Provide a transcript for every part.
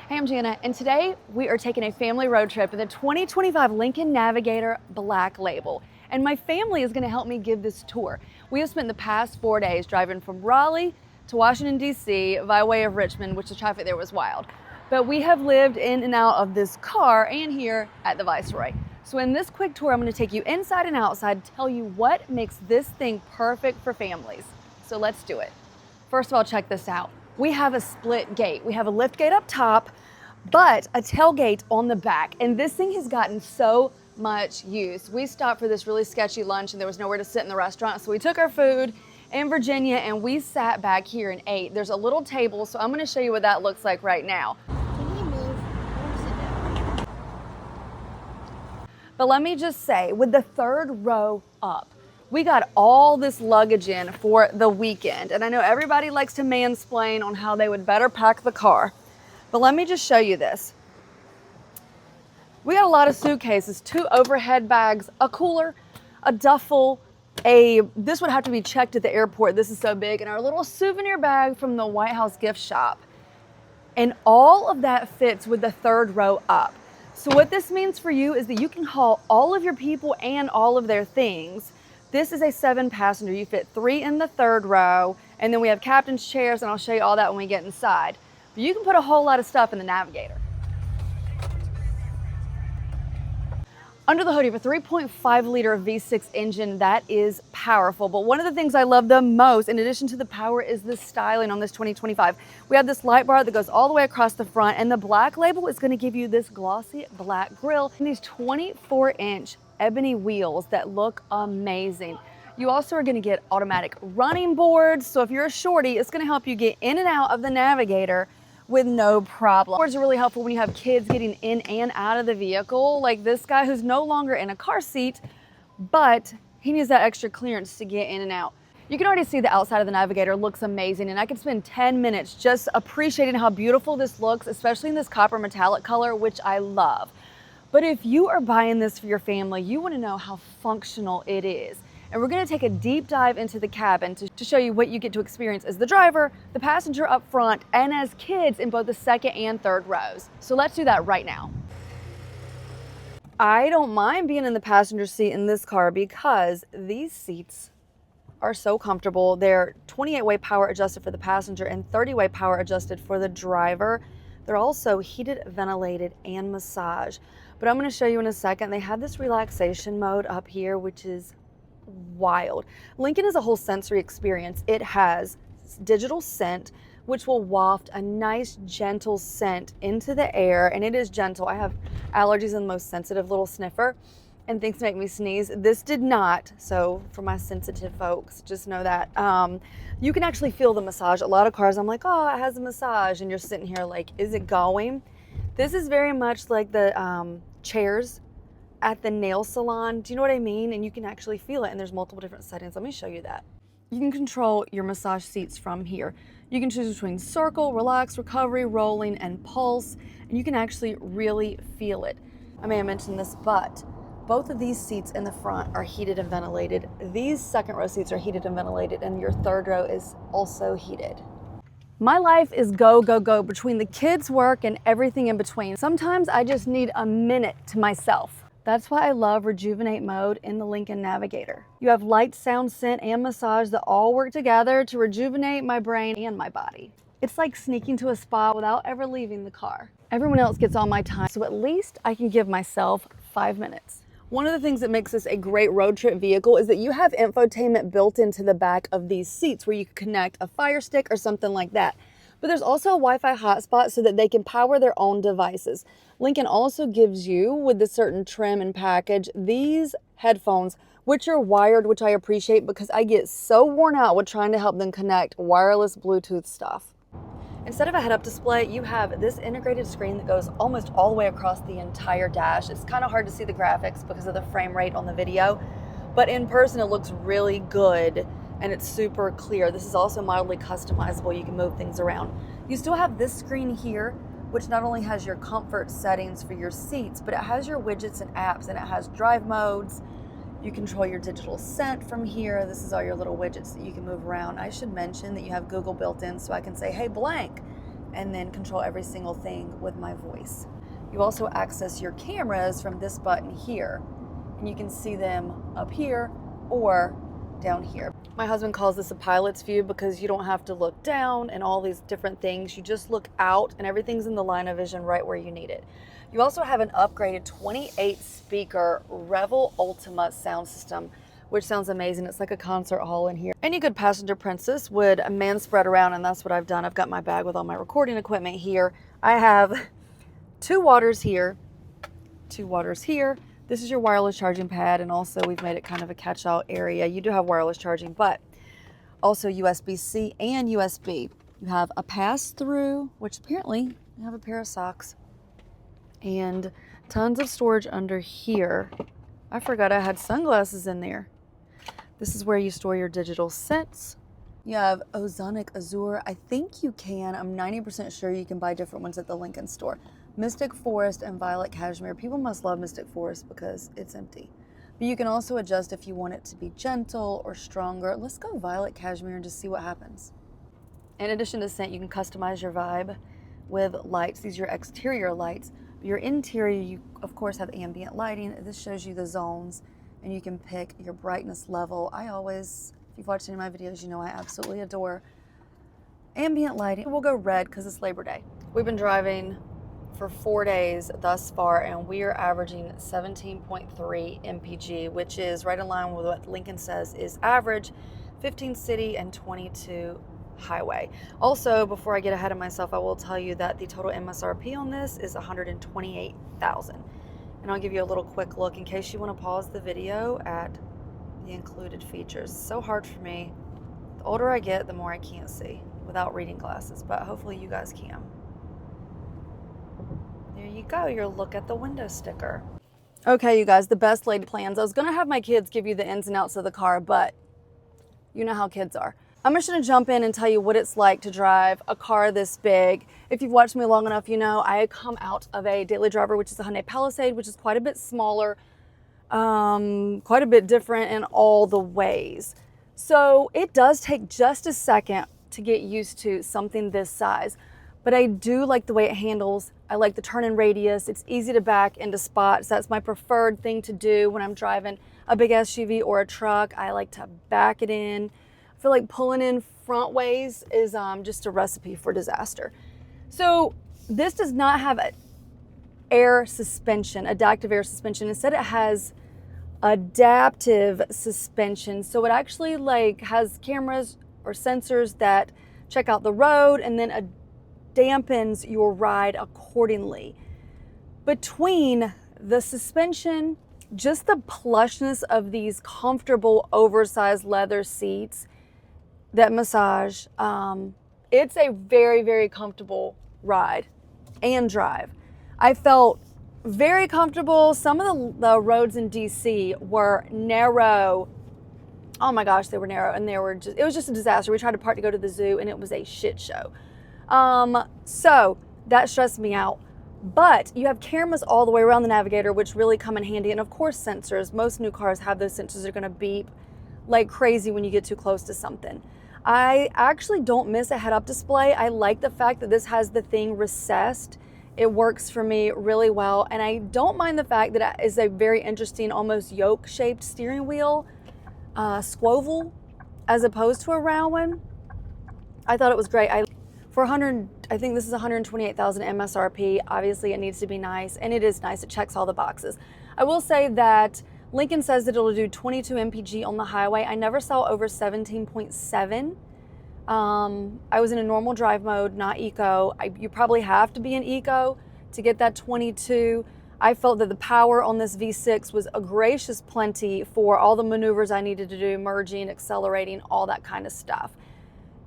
Hey, I'm Jana, and today we are taking a family road trip in the 2025 Lincoln Navigator Black Label. And my family is going to help me give this tour. We have spent the past 4 days driving from Raleigh to Washington, D.C. by way of Richmond, which the traffic there was wild. But we have lived in and out of this car and here at the Viceroy. So in this quick tour, I'm going to take you inside and outside, tell you what makes this thing perfect for families. So let's do it. First of all, check this out. We have a split gate. We have a lift gate up top, but a tailgate on the back. And this thing has gotten so much use. We stopped for this really sketchy lunch and there was nowhere to sit in the restaurant. So we took our food in Virginia and we sat back here and ate. There's a little table, so I'm gonna show you what that looks like right now. Can you move? I want to sit down. But let me just say, with the third row up, we got all this luggage in for the weekend. And I know everybody likes to mansplain on how they would better pack the car. But let me just show you this. We got a lot of suitcases, 2 overhead bags, a cooler, a duffel, this would have to be checked at the airport. This is so big. And our little souvenir bag from the White House gift shop. And all of that fits with the third row up. So what this means for you is that you can haul all of your people and all of their things. This is a 7-passenger. You fit 3 in the third row, and then we have captain's chairs, and I'll show you all that when we get inside. But you can put a whole lot of stuff in the Navigator. Under the hood, you have a 3.5-liter V6 engine. That is powerful. But one of the things I love the most, in addition to the power, is the styling on this 2025. We have this light bar that goes all the way across the front, and the Black Label is going to give you this glossy black grille and these 24-inch ebony wheels that look amazing. You also are going to get automatic running boards, so if you're a shorty, it's going to help you get in and out of the Navigator with no problem. Boards are really helpful when you have kids getting in and out of the vehicle, like this guy who's no longer in a car seat, but he needs that extra clearance to get in and out. You can already see the outside of the Navigator looks amazing, and I could spend 10 minutes just appreciating how beautiful this looks, especially in this copper metallic color, which I love. But if you are buying this for your family, you want to know how functional it is. And we're going to take a deep dive into the cabin to show you what you get to experience as the driver, the passenger up front, and as kids in both the second and third rows. So let's do that right now. I don't mind being in the passenger seat in this car because these seats are so comfortable. They're 28-way power adjusted for the passenger and 30-way power adjusted for the driver. They're also heated, ventilated, and massage. But I'm going to show you in a second. They have this relaxation mode up here, which is wild. Lincoln is a whole sensory experience. It has digital scent, which will waft a nice, gentle scent into the air, and it is gentle. I have allergies and the most sensitive little sniffer, and things make me sneeze. This did not, so for my sensitive folks, just know that. You can actually feel the massage. A lot of cars, I'm like, oh, it has a massage, and you're sitting here like, is it going? This is very much like the chairs at the nail salon. Do you know what I mean? And you can actually feel it, and there's multiple different settings. Let me show you that. You can control your massage seats from here. You can choose between circle, relax, recovery, rolling, and pulse, and you can actually really feel it. I may have mentioned this, but both of these seats in the front are heated and ventilated. These second row seats are heated and ventilated, and your third row is also heated. My life is go, go, go between the kids' work and everything in between. Sometimes I just need a minute to myself. That's why I love Rejuvenate mode in the Lincoln Navigator. You have light, sound, scent, and massage that all work together to rejuvenate my brain and my body. It's like sneaking to a spa without ever leaving the car. Everyone else gets all my time, so at least I can give myself 5 minutes. One of the things that makes this a great road trip vehicle is that you have infotainment built into the back of these seats where you can connect a Fire Stick or something like that. But there's also a Wi-Fi hotspot so that they can power their own devices. Lincoln also gives you, with the certain trim and package, these headphones, which are wired, which I appreciate because I get so worn out with trying to help them connect wireless Bluetooth stuff. Instead of a head-up display, you have this integrated screen that goes almost all the way across the entire dash. It's kind of hard to see the graphics because of the frame rate on the video, but in person it looks really good and it's super clear. This is also mildly customizable. You can move things around. You still have this screen here, which not only has your comfort settings for your seats, but it has your widgets and apps, and it has drive modes. You control your digital scent from here. This is all your little widgets that you can move around. I should mention that you have Google built in, so I can say, hey, blank, and then control every single thing with my voice. You also access your cameras from this button here, and you can see them up here or down here. My husband calls this a pilot's view because you don't have to look down and all these different things. You just look out and everything's in the line of vision right where you need it. You also have an upgraded 28 speaker Revel Ultima sound system, which sounds amazing. It's like a concert hall in here. Any good passenger princess would man spread around, and that's what I've done. I've got my bag with all my recording equipment here. I have 2 waters here, 2 waters here. This is your wireless charging pad, and also we've made it kind of a catch-all area. You do have wireless charging, but also USB-C and USB. You have a pass-through, which apparently you have a pair of socks, and tons of storage under here. I forgot I had sunglasses in there. This is where you store your digital sets. You have Ozonic Azure. I think you can. I'm 90% sure you can buy different ones at the Lincoln store. Mystic Forest and Violet Cashmere. People must love Mystic Forest because it's empty. But you can also adjust if you want it to be gentle or stronger. Let's go Violet Cashmere and just see what happens. In addition to scent, you can customize your vibe with lights. These are your exterior lights. Your interior, you of course have ambient lighting. This shows you the zones, and you can pick your brightness level. If you've watched any of my videos, you know I absolutely adore ambient lighting. We'll go red because it's Labor Day. We've been driving for 4 days thus far, and we are averaging 17.3 mpg, which is right in line with what Lincoln says is average, 15 city and 22 highway. Also, before I get ahead of myself, I will tell you that the total MSRP on this is $128,000. And I'll give you a little quick look in case you want to pause the video at the included features. It's so hard for me. The older I get, the more I can't see without reading glasses, but hopefully you guys can. There you go, your look at the window sticker. Okay, you guys, the best laid plans. I was gonna have my kids give you the ins and outs of the car, but you know how kids are. I'm just gonna jump in and tell you what it's like to drive a car this big. If you've watched me long enough, you know I come out of a daily driver, which is a Hyundai Palisade, which is quite a bit smaller, quite a bit different in all the ways. So it does take just a second to get used to something this size. But I do like the way it handles. I like the turn-in radius. It's easy to back into spots. That's my preferred thing to do when I'm driving a big SUV or a truck. I like to back it in. I feel like pulling in front ways is just a recipe for disaster. So this does not have air suspension, adaptive air suspension. Instead, it has adaptive suspension. So it actually has cameras or sensors that check out the road and then dampens your ride accordingly. Between the suspension, just the plushness of these comfortable oversized leather seats that massage, it's a very, very comfortable ride and drive. I felt very comfortable. Some of the roads in DC were narrow. Oh my gosh, they were narrow, and it was just a disaster. We tried to park to go to the zoo and it was a shit show. So that stressed me out, but you have cameras all the way around the Navigator, which really come in handy. And of course, sensors. Most new cars have those sensors that are going to beep like crazy when you get too close to something. I actually don't miss a head-up display. I like the fact that this has the thing recessed. It works for me really well. And I don't mind the fact that it is a very interesting, almost yoke-shaped steering wheel, squoval, as opposed to a round one. I thought it was great. I think this is 128,000 MSRP. Obviously, it needs to be nice, and it is nice. It checks all the boxes. I will say that Lincoln says that it'll do 22 mpg on the highway. I never saw over 17.7. I was in a normal drive mode, not eco. You probably have to be in eco to get that 22. I felt that the power on this V6 was a gracious plenty for all the maneuvers I needed to do, merging, accelerating, all that kind of stuff.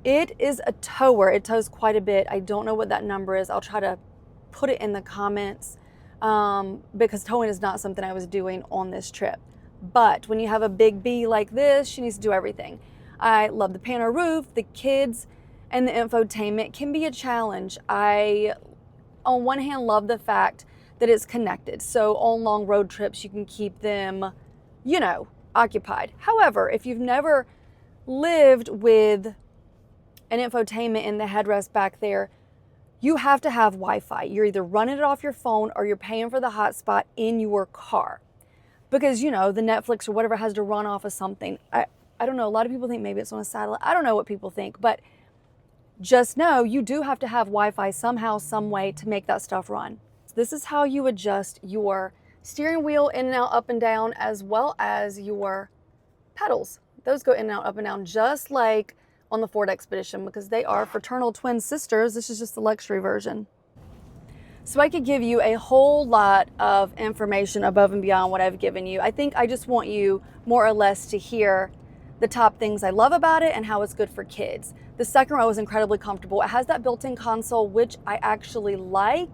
It is a tower. It tows quite a bit. I don't know what that number is. I'll try to put it in the comments because towing is not something I was doing on this trip. But when you have a big B like this, she needs to do everything. I love the pano roof, the kids, and the infotainment can be a challenge. I, on one hand, love the fact that it's connected. So on long road trips, you can keep them, occupied. However, if you've never lived with an infotainment in the headrest back there, you have to have Wi-Fi. You're either running it off your phone or you're paying for the hotspot in your car. Because, you know, the Netflix or whatever has to run off of something. I don't know, a lot of people think maybe it's on a satellite. I don't know what people think, but just know you do have to have Wi-Fi somehow, some way to make that stuff run. This is how you adjust your steering wheel in and out, up and down, as well as your pedals. Those go in and out, up and down, just like on the Ford Expedition, because they are fraternal twin sisters. This is just the luxury version. So I could give you a whole lot of information above and beyond what I've given you. I think I just want you more or less to hear the top things I love about it and how it's good for kids. The second row is incredibly comfortable. It has that built-in console, which I actually like.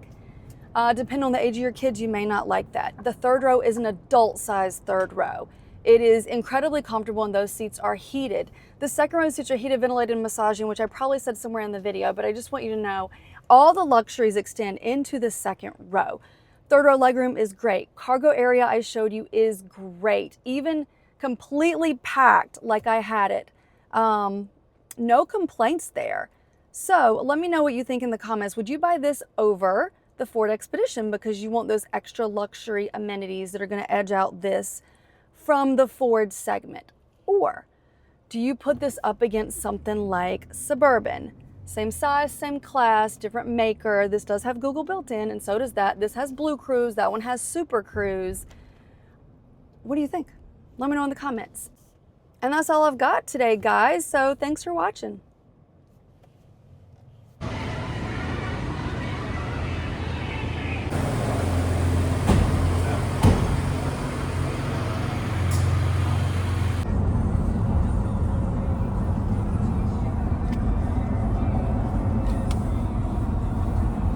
Depending on the age of your kids, you may not like that. The third row is an adult-sized third row. It is incredibly comfortable and those seats are heated. The second row seats are heated, ventilated, and massaging, which I probably said somewhere in the video, but I just want you to know all the luxuries extend into the second row. Third row legroom is great. Cargo area I showed you is great. Even completely packed like I had it. No complaints there. So let me know what you think in the comments. Would you buy this over the Ford Expedition because you want those extra luxury amenities that are going to edge out this from the Ford segment? Or do you put this up against something like Suburban? Same size, same class, different maker. This does have Google built in, and so does that. This has BlueCruise. That one has Super Cruise. What do you think? Let me know in the comments. And that's all I've got today, guys. So thanks for watching.